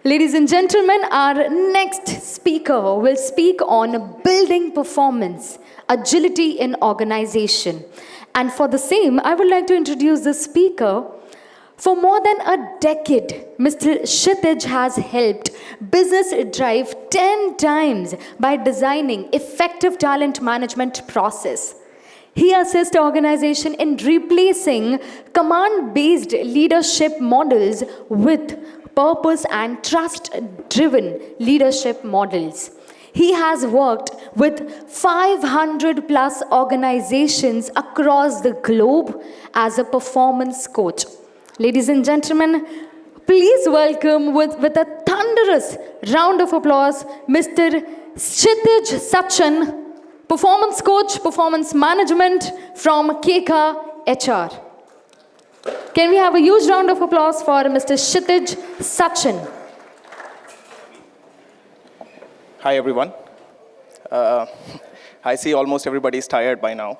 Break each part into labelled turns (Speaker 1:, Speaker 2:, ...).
Speaker 1: Ladies and gentlemen, our next speaker will speak on building performance, agility in organization. And for the same, I would like to introduce the speaker. For more than a decade, Mr. Kshitiz has helped business drive 10 times by designing effective talent management process. He assists organization in replacing command-based leadership models with purpose and trust-driven leadership models. He has worked with 500 plus organizations across the globe as a performance coach. Ladies and gentlemen, please welcome with a thunderous round of applause, Mr. Kshitiz Sachan, performance coach, performance management from Keka HR. Can we have a huge round of applause for Mr. Kshitiz Sachan?
Speaker 2: Hi, everyone. I see almost everybody is tired by now.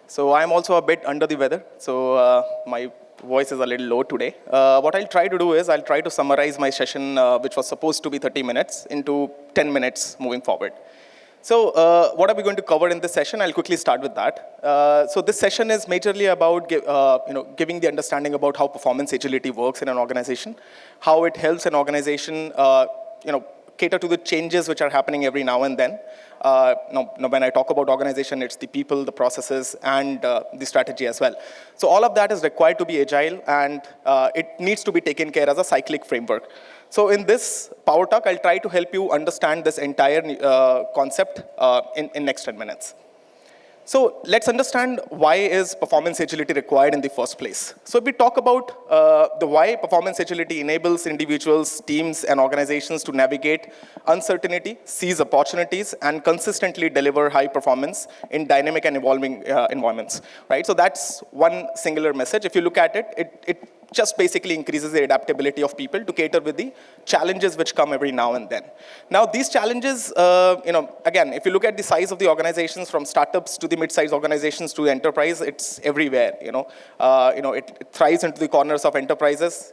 Speaker 2: So I'm also a bit under the weather, so my voice is a little low today. What I'll try to do is I'll try to summarize my session, which was supposed to be 30 minutes, into 10 minutes moving forward. So what are we going to cover in this session? I'll quickly start with that. So this session is majorly about giving the understanding about how performance agility works in an organization, how it helps an organization cater to the changes which are happening every now and then. When I talk about organization, it's the people, the processes, and the strategy as well. So all of that is required to be agile, and it needs to be taken care as a cyclic framework. So in this Power Talk, I'll try to help you understand this entire concept in next 10 minutes. So let's understand why is performance agility required in the first place. So if we talk about the why performance agility enables individuals, teams, and organizations to navigate uncertainty, seize opportunities, and consistently deliver high performance in dynamic and evolving environments, right? So that's one singular message. If you look at it, it just basically increases the adaptability of people to cater with the challenges which come every now and then. Now, these challenges, again, if you look at the size of the organizations, from startups to the mid-sized organizations to the enterprise, it's everywhere. It thrives into the corners of enterprises.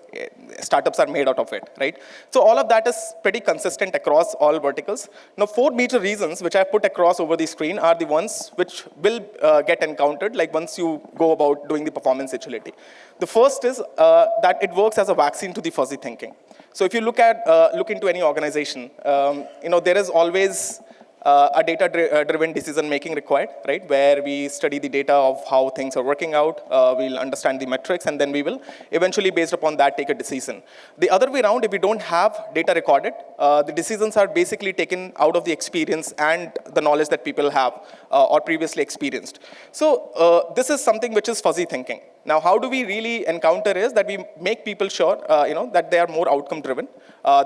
Speaker 2: Startups are made out of it, right? So all of that is pretty consistent across all verticals. Now, 4 major reasons which I put across over the screen are the ones which will get encountered, like once you go about doing the performance agility. The first is that it works as a vaccine to the fuzzy thinking. So if you look into any organization, there is always a data-driven decision-making required, right? Where we study the data of how things are working out, we'll understand the metrics, and then we will eventually, based upon that, take a decision. The other way around, if we don't have data recorded, the decisions are basically taken out of the experience and the knowledge that people have or previously experienced. So this is something which is fuzzy thinking. Now, how do we really encounter is that we make people sure, that they are more outcome-driven.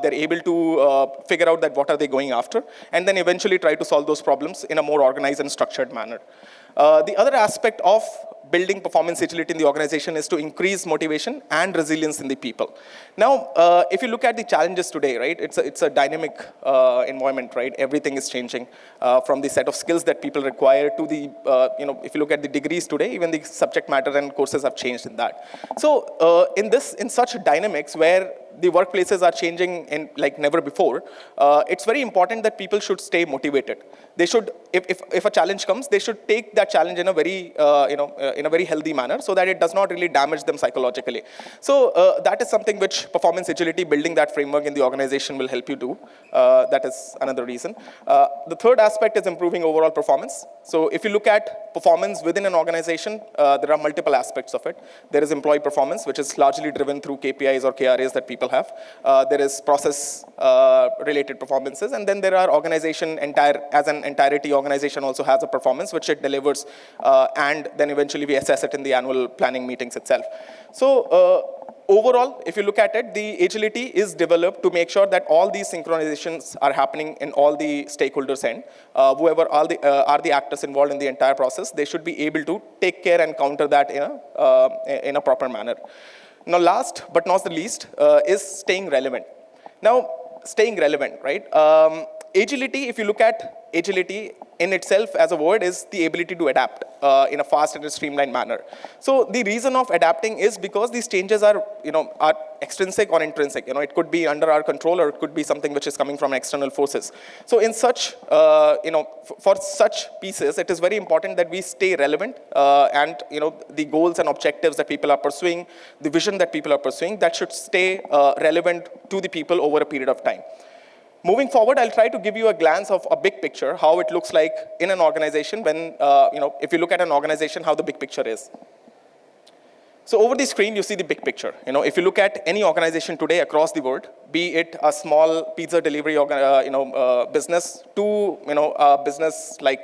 Speaker 2: They're able to figure out that what are they going after, and then eventually try to solve those problems in a more organized and structured manner. The other aspect of building performance agility in the organization is to increase motivation and resilience in the people. Now, if you look at the challenges today, right, it's a dynamic environment, right? Everything is changing from the set of skills that people require to the, if you look at the degrees today, even the subject matter and courses have changed in that. So in such dynamics where the workplaces are changing like never before, it's very important that people should stay motivated. They should, if a challenge comes, they should take that challenge in a very, in a very healthy manner so that it does not really damage them psychologically. So that is something which performance agility, building that framework in the organization will help you do. That is another reason. The third aspect is improving overall performance. So if you look at performance within an organization, there are multiple aspects of it. There is employee performance, which is largely driven through KPIs or KRAs that people have. There is process related performances, and then there are organization as an entirety. Organization also has a performance which it delivers, and then eventually we assess it in the annual planning meetings itself. So overall, if you look at it, the agility is developed to make sure that all these synchronizations are happening in all the stakeholders' end. Whoever are the actors involved in the entire process, they should be able to take care and counter that in a proper manner. Now, last but not the least is staying relevant. Now, staying relevant, right? Agility, if you look at agility in itself as a word is the ability to adapt in a fast and a streamlined manner. So the reason of adapting is because these changes are, are extrinsic or intrinsic. It could be under our control or it could be something which is coming from external forces. So in such, for such pieces, it is very important that we stay relevant and, the goals and objectives that people are pursuing, the vision that people are pursuing, that should stay relevant to the people over a period of time. Moving forward, I'll try to give you a glance of a big picture, how it looks like in an organization when, if you look at an organization, how the big picture is. So over the screen, you see the big picture. If you look at any organization today across the world, be it a small pizza delivery business to, a business like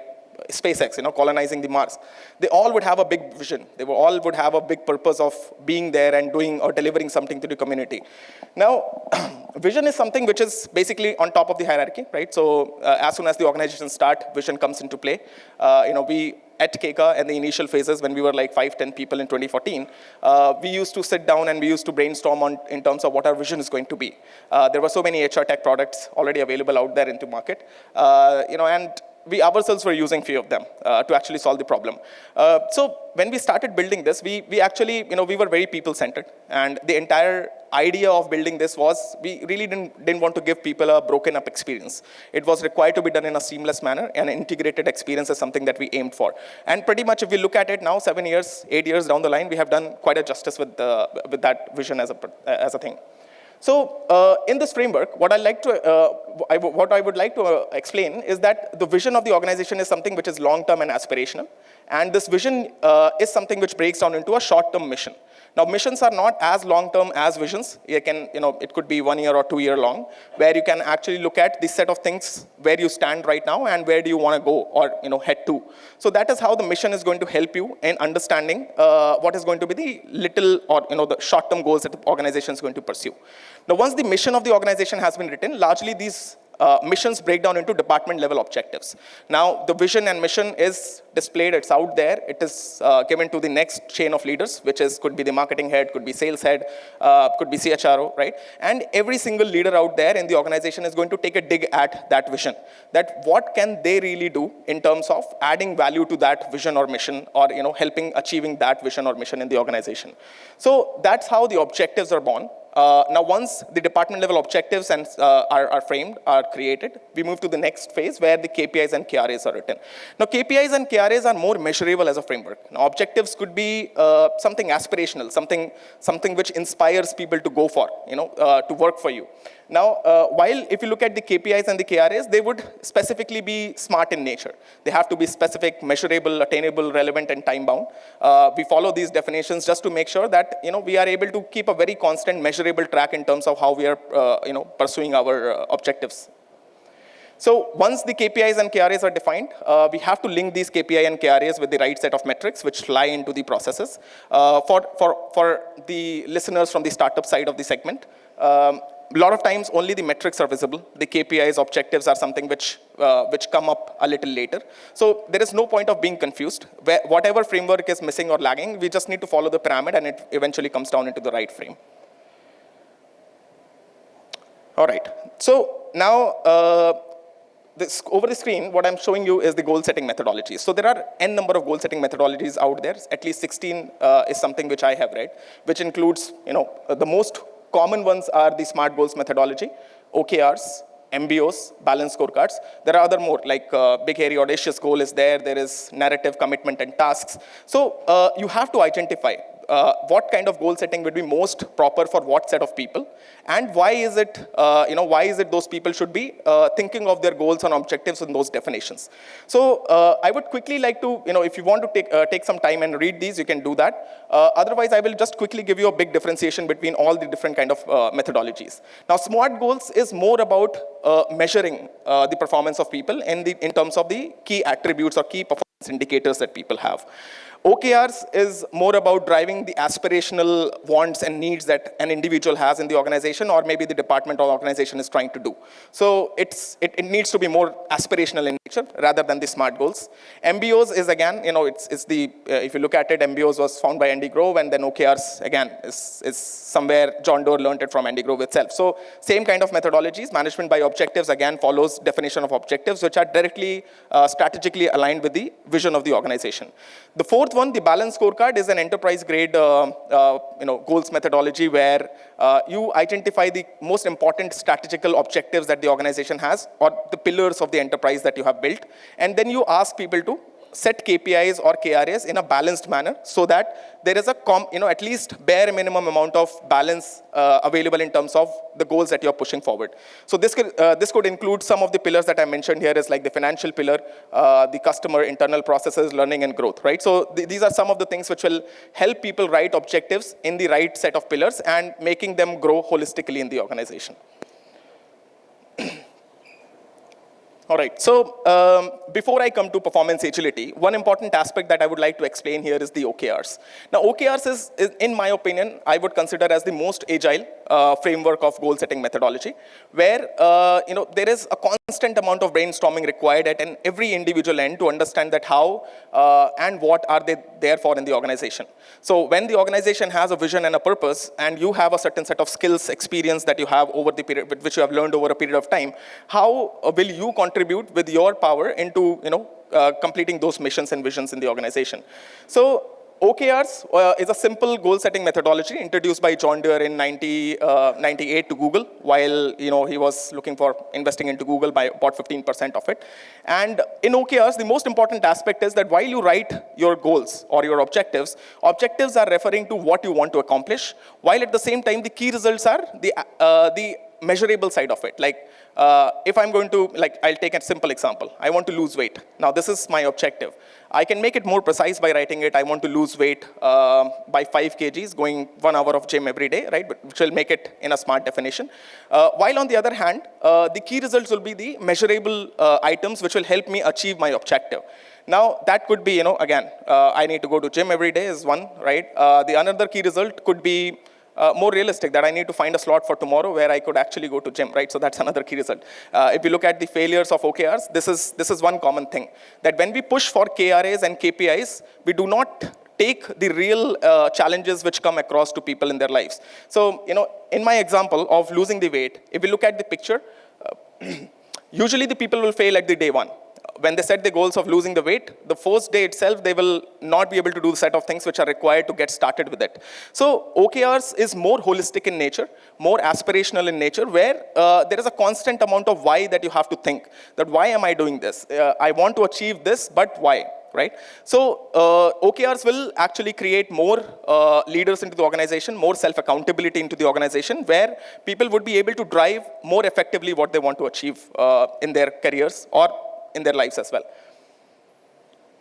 Speaker 2: SpaceX, colonizing the Mars, they all would have a big vision. They all would have a big purpose of being there and doing or delivering something to the community. Now, vision is something which is basically on top of the hierarchy, right? So as soon as the organization start, vision comes into play. We at Keka in the initial phases when we were like 5-10 people in 2014, we used to sit down and we used to brainstorm in terms of what our vision is going to be. There were so many HR tech products already available out there into market, and we ourselves were using few of them to actually solve the problem. So when we started building this, we actually, we were very people-centered. And the entire idea of building this was, we really didn't want to give people a broken up experience. It was required to be done in a seamless manner, and an integrated experience is something that we aimed for. And pretty much if we look at it now, 7 years, 8 years down the line, we have done quite a justice with that vision as a thing. So in this framework, what I would like to explain is that the vision of the organization is something which is long-term and aspirational. And this vision is something which breaks down into a short-term mission. Now, missions are not as long-term as visions. It could be 1 year or 2 year long, where you can actually look at the set of things where you stand right now and where do you want to go or head to. So that is how the mission is going to help you in understanding what is going to be the little or the short-term goals that the organization is going to pursue. Now, once the mission of the organization has been written, largely these missions break down into department level objectives. Now, the vision and mission is displayed, it's out there, it is given to the next chain of leaders, which could be the marketing head, could be sales head, could be CHRO, right? And every single leader out there in the organization is going to take a dig at that vision, that what can they really do in terms of adding value to that vision or mission, or helping achieving that vision or mission in the organization. So that's how the objectives are born. Now, once the department level objectives are framed, are created, we move to the next phase where the KPIs and KRAs are written. Now, KPIs and KRAs are more measurable as a framework. Now, objectives could be something aspirational, something which inspires people to go for, to work for you. Now, while if you look at the KPIs and the KRAs, they would specifically be smart in nature. They have to be specific, measurable, attainable, relevant, and time-bound. We follow these definitions just to make sure that we are able to keep a very constant, measurable track in terms of how we are pursuing our objectives. So once the KPIs and KRAs are defined, we have to link these KPI and KRAs with the right set of metrics which lie into the processes. For the listeners from the startup side of the segment, a lot of times only the metrics are visible. The KPIs, objectives are something which come up a little later. So there is no point of being confused. Whatever framework is missing or lagging, we just need to follow the pyramid and it eventually comes down into the right frame. All right, so now over the screen, what I'm showing you is the goal setting methodologies. So there are n number of goal setting methodologies out there. At least 16 is something which I have read, which includes, the most common ones are the SMART goals methodology, OKRs, MBOs, balanced scorecards. There are other more, like big, hairy, audacious goal is there. There is narrative, commitment, and tasks. So you have to identify what kind of goal setting would be most proper for what set of people, and why is it, those people should be thinking of their goals and objectives in those definitions. So I would quickly like to, if you want to take some time and read these, you can do that. Otherwise, I will just quickly give you a big differentiation between all the different kind of methodologies. Now, SMART goals is more about measuring the performance of people in terms of the key attributes or key performance indicators that people have. OKRs is more about driving the aspirational wants and needs that an individual has in the organization, or maybe the department or organization is trying to do. So it needs to be more aspirational in nature rather than the SMART goals. MBOs is again, it's the, if you look at it, MBOs was found by Andy Grove, and then OKRs again is somewhere John Doerr learned it from Andy Grove itself. So same kind of methodologies. Management by objectives again follows definition of objectives, which are directly strategically aligned with the vision of the organization. The fourth one, the balanced scorecard, is an enterprise-grade goals methodology where you identify the most important strategical objectives that the organization has, or the pillars of the enterprise that you have built, and then you ask people to set KPIs or KRAs in a balanced manner so that there is a at least bare minimum amount of balance available in terms of the goals that you're pushing forward. So this could include some of the pillars that I mentioned here, is like the financial pillar, the customer, internal processes, learning and growth, right? So these are some of the things which will help people write objectives in the right set of pillars and making them grow holistically in the organization. All right, so before I come to performance agility, one important aspect that I would like to explain here is the OKRs. Now, OKRs is in my opinion, I would consider as the most agile framework of goal-setting methodology, where there is a constant amount of brainstorming required at every individual end to understand that how and what are they there for in the organization. So when the organization has a vision and a purpose, and you have a certain set of skills, experience that you have over the period, which you have learned over a period of time, how will you contribute with your power into completing those missions and visions in the organization? So OKRs is a simple goal-setting methodology introduced by John Doerr in 1998 to Google, while he was looking for investing into Google by about 15% of it. And in OKRs, the most important aspect is that while you write your goals or your objectives are referring to what you want to accomplish, while at the same time the key results are the measurable side of it. Like if I'm going to, I'll take a simple example. I want to lose weight. Now this is my objective. I can make it more precise by writing it. I want to lose weight by 5 kgs, going 1 hour of gym every day, right? Which will make it in a SMART definition. While on the other hand, the key results will be the measurable items which will help me achieve my objective. Now that could be, again, I need to go to gym every day is one, right? The another key result could be more realistic, that I need to find a slot for tomorrow where I could actually go to gym, right? So that's another key result. If you look at the failures of OKRs, this is one common thing, that when we push for KRAs and KPIs, we do not take the real challenges which come across to people in their lives. So, in my example of losing the weight, if we look at the picture, usually the people will fail at the day one. When they set the goals of losing the weight, the first day itself, they will not be able to do the set of things which are required to get started with it. So OKRs is more holistic in nature, more aspirational in nature, where there is a constant amount of why that you have to think. That why am I doing this? I want to achieve this, but why? Right? So OKRs will actually create more leaders into the organization, more self-accountability into the organization, where people would be able to drive more effectively what they want to achieve in their careers or in their lives as well.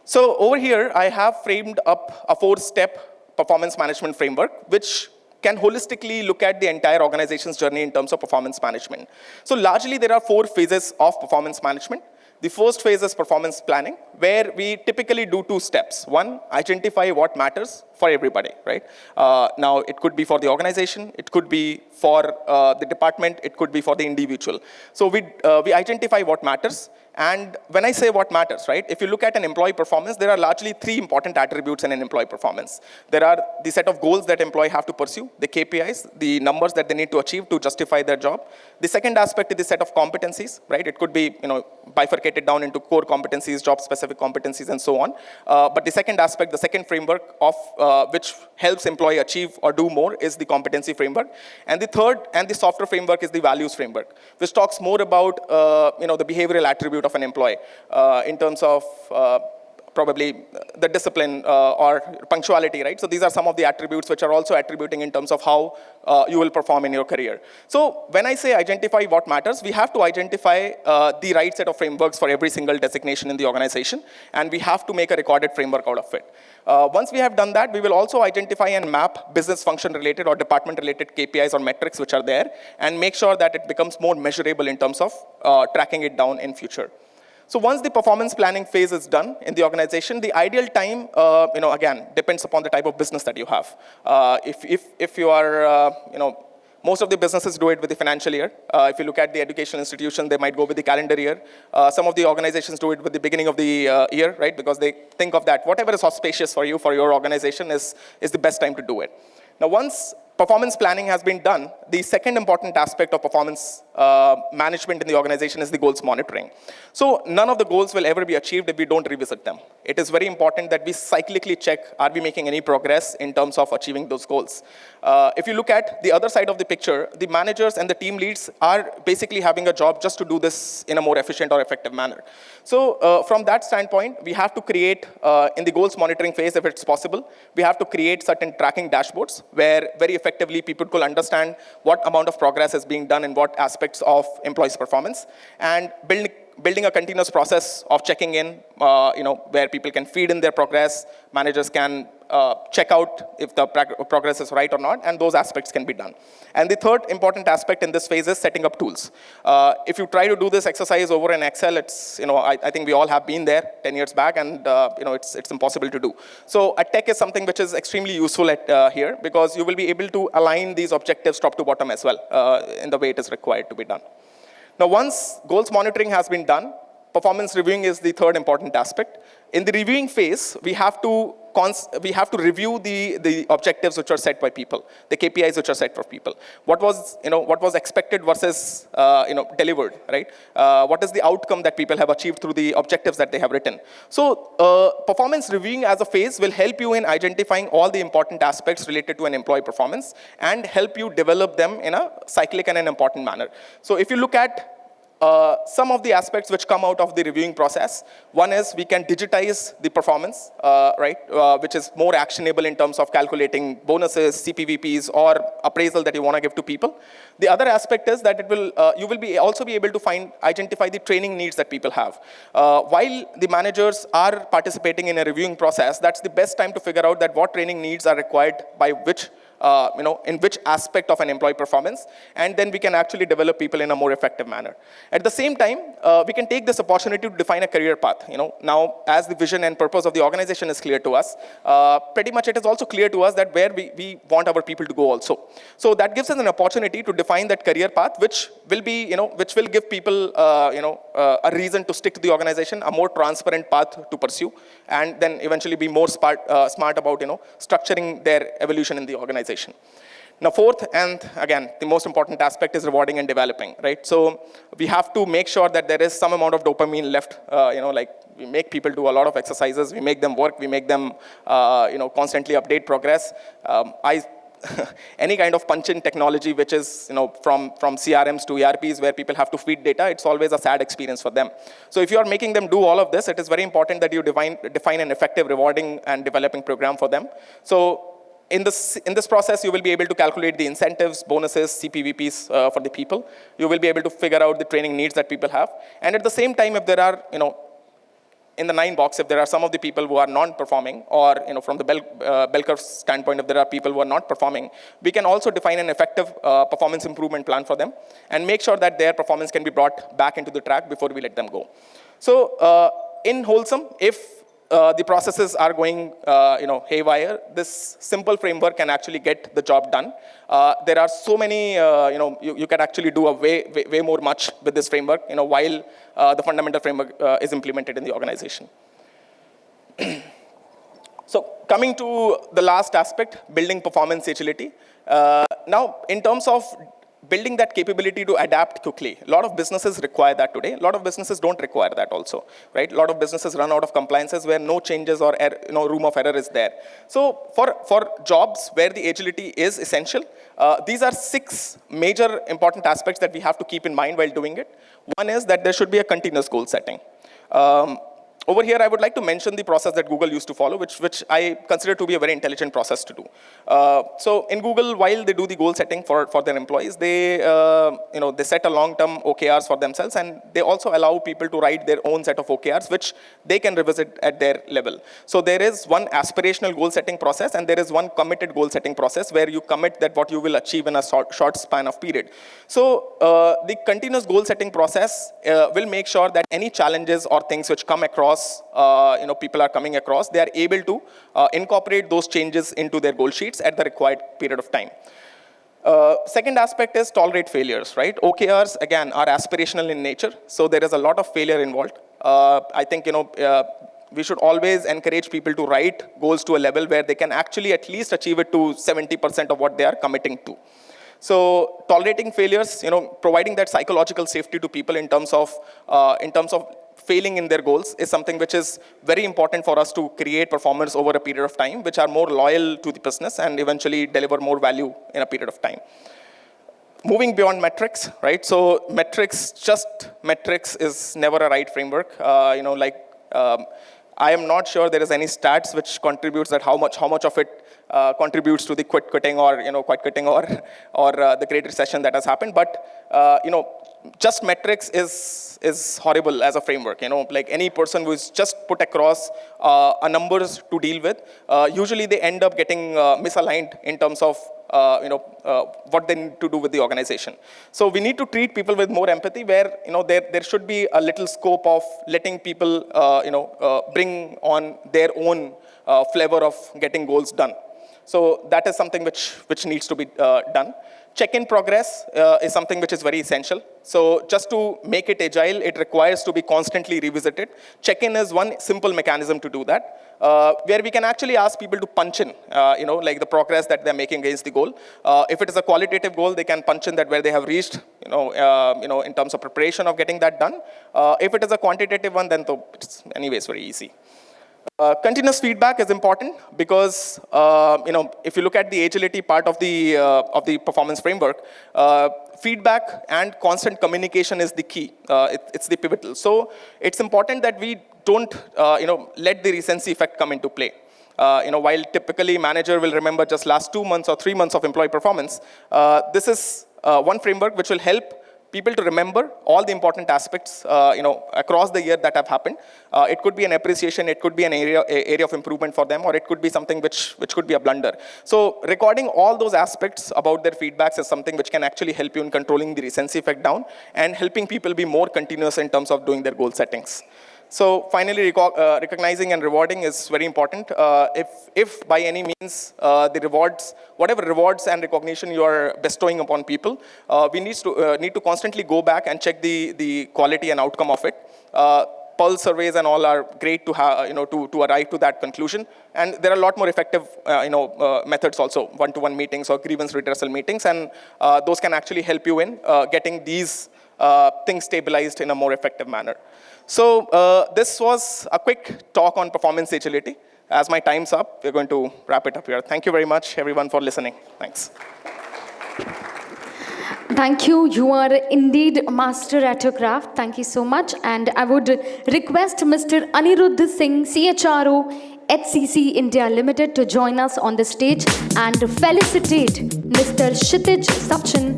Speaker 2: So over here, I have framed up a 4-step performance management framework, which can holistically look at the entire organization's journey in terms of performance management. So largely, there are 4 phases of performance management. The first phase is performance planning, where we typically do 2 steps. One, identify what matters for everybody, right? Now, it could be for the organization, it could be for the department, it could be for the individual. So we identify what matters. And when I say what matters, right, if you look at an employee performance, there are largely 3 important attributes in an employee performance. There are the set of goals that employee have to pursue, the KPIs, the numbers that they need to achieve to justify their job. The second aspect is the set of competencies, right? It could be, bifurcated down into core competencies, job-specific competencies, and so on. But the second aspect, the second framework of which helps employee achieve or do more is the competency framework. And the third and the softer framework is the values framework, which talks more about, the behavioral attribute of an employee in terms of probably the discipline or punctuality, right? So these are some of the attributes which are also attributing in terms of how you will perform in your career. So when I say identify what matters, we have to identify the right set of frameworks for every single designation in the organization, and we have to make a recorded framework out of it. Once we have done that, we will also identify and map business function related or department related KPIs or metrics which are there, and make sure that it becomes more measurable in terms of tracking it down in future. So once the performance planning phase is done in the organization, the ideal time, again, depends upon the type of business that you have. If you are, most of the businesses do it with the financial year. If you look at the educational institution, they might go with the calendar year. Some of the organizations do it with the beginning of the year, right? Because they think of that, whatever is auspicious for you, for your organization, is the best time to do it. Now, once performance planning has been done, the second important aspect of performance management in the organization is the goals monitoring. So none of the goals will ever be achieved if we don't revisit them. It is very important that we cyclically check, are we making any progress in terms of achieving those goals? If you look at the other side of the picture, the managers and the team leads are basically having a job just to do this in a more efficient or effective manner. So from that standpoint, we have to create, in the goals monitoring phase, if it's possible, we have to create certain tracking dashboards where very effectively people could understand what amount of progress is being done in what aspects of employees' performance, and building a continuous process of checking in, where people can feed in their progress, managers can check out if the progress is right or not, and those aspects can be done. And the third important aspect in this phase is setting up tools. If you try to do this exercise over in Excel, it's, I think we all have been there 10 years back, and it's impossible to do. So a tech is something which is extremely useful here, because you will be able to align these objectives top to bottom as well in the way it is required to be done. Now, once goals monitoring has been done, performance reviewing is the third important aspect. In the reviewing phase, we have to review the objectives which are set by people, the KPIs which are set for people. What was expected versus delivered, right? What is the outcome that people have achieved through the objectives that they have written? So performance reviewing as a phase will help you in identifying all the important aspects related to an employee performance and help you develop them in a cyclic and an important manner. So if you look at some of the aspects which come out of the reviewing process, one is we can digitize the performance, which is more actionable in terms of calculating bonuses, CPVPs, or appraisal that you want to give to people. The other aspect is that you will also be able to identify the training needs that people have. While the managers are participating in a reviewing process, that's the best time to figure out that what training needs are required by which in which aspect of an employee performance, and then we can actually develop people in a more effective manner. At the same time, we can take this opportunity to define a career path. Now, as the vision and purpose of the organization is clear to us, pretty much it is also clear to us that where we want our people to go also. So that gives us an opportunity to define that career path, which will give people, a reason to stick to the organization, a more transparent path to pursue, and then eventually be more smart about, structuring their evolution in the organization. Now, fourth, and again, the most important aspect is rewarding and developing, right? So we have to make sure that there is some amount of dopamine left, like we make people do a lot of exercises, we make them work, we make them, constantly update progress. Any kind of punch-in technology, which is, from CRMs to ERPs, where people have to feed data, it's always a sad experience for them. So if you are making them do all of this, it is very important that you define an effective rewarding and developing program for them. So in this process, you will be able to calculate the incentives, bonuses, CPVPs for the people. You will be able to figure out the training needs that people have. And at the same time, if there are, in the 9 box, if there are some of the people who are non-performing, or from the bell curve standpoint, if there are people who are not performing, we can also define an effective performance improvement plan for them and make sure that their performance can be brought back into the track before we let them go. So in Wholesome, if the processes are going haywire, this simple framework can actually get the job done. There are so many, you can actually do a way more much with this framework, while the fundamental framework is implemented in the organization. So coming to the last aspect, building performance agility. Now, in terms of building that capability to adapt quickly. A lot of businesses require that today. A lot of businesses don't require that also, right? A lot of businesses run out of compliances where no changes or room of error is there. So for jobs where the agility is essential, these are 6 major important aspects that we have to keep in mind while doing it. One is that there should be a continuous goal setting. Over here, I would like to mention the process that Google used to follow, which I consider to be a very intelligent process to do. So in Google, while they do the goal setting for their employees, they set a long-term OKRs for themselves, and they also allow people to write their own set of OKRs, which they can revisit at their level. So there is one aspirational goal setting process, and there is one committed goal setting process where you commit that what you will achieve in a short span of period. So the continuous goal setting process will make sure that any challenges or things which come across, people are coming across, they are able to incorporate those changes into their goal sheets at the required period of time. Second aspect is tolerate failures, right? OKRs, again, are aspirational in nature, so there is a lot of failure involved. I think, we should always encourage people to write goals to a level where they can actually at least achieve it to 70% of what they are committing to. So tolerating failures, providing that psychological safety to people in terms of failing in their goals is something which is very important for us to create performers over a period of time, which are more loyal to the business and eventually deliver more value in a period of time. Moving beyond metrics, right? So just metrics is never a right framework. I am not sure there is any stats which contributes that how much of it contributes to the quitting or the Great Recession that has happened. But just metrics is horrible as a framework. Like any person who is just put across a numbers to deal with, usually they end up getting misaligned in terms of what they need to do with the organization. So we need to treat people with more empathy, where there should be a little scope of letting people bring on their own flavor of getting goals done. So that is something which needs to be done. Check-in progress is something which is very essential. So just to make it agile, it requires to be constantly revisited. Check-in is one simple mechanism to do that, where we can actually ask people to punch in, like the progress that they're making against the goal. If it is a qualitative goal, they can punch in that where they have reached, in terms of preparation of getting that done. If it is a quantitative one, then it's anyways very easy. Continuous feedback is important because, if you look at the agility part of the performance framework, feedback and constant communication is the key. It's the pivotal. So it's important that we don't, let the recency effect come into play. While typically manager will remember just last 2 months or 3 months of employee performance, this is one framework which will help people to remember all the important aspects, across the year that have happened. It could be an appreciation, it could be an area of improvement for them, or it could be something which could be a blunder. So recording all those aspects about their feedbacks is something which can actually help you in controlling the recency effect down and helping people be more continuous in terms of doing their goal settings. So finally, recognizing and rewarding is very important. If by any means the rewards, whatever rewards and recognition you are bestowing upon people, we need to constantly go back and check the quality and outcome of it. Pulse surveys and all are great to have, to arrive to that conclusion. And there are a lot more effective, methods also, one-to-one meetings or grievance redressal meetings, and those can actually help you in getting these things stabilized in a more effective manner. So this was a quick talk on performance agility. As my time's up, we're going to wrap it up here. Thank you very much, everyone, for listening. Thanks.
Speaker 1: Thank you. You are indeed a master at your craft. Thank you so much. And I would request Mr. Aniruddha Singh, CHRO, HCC India Limited, to join us on the stage and felicitate Mr. Kshitiz Sachan.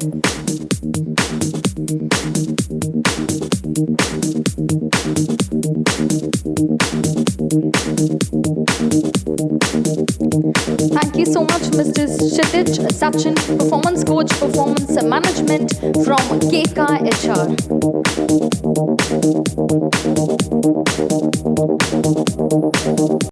Speaker 1: Thank you so much, Mr. Kshitiz Sachan, performance coach, performance management from Keka HR.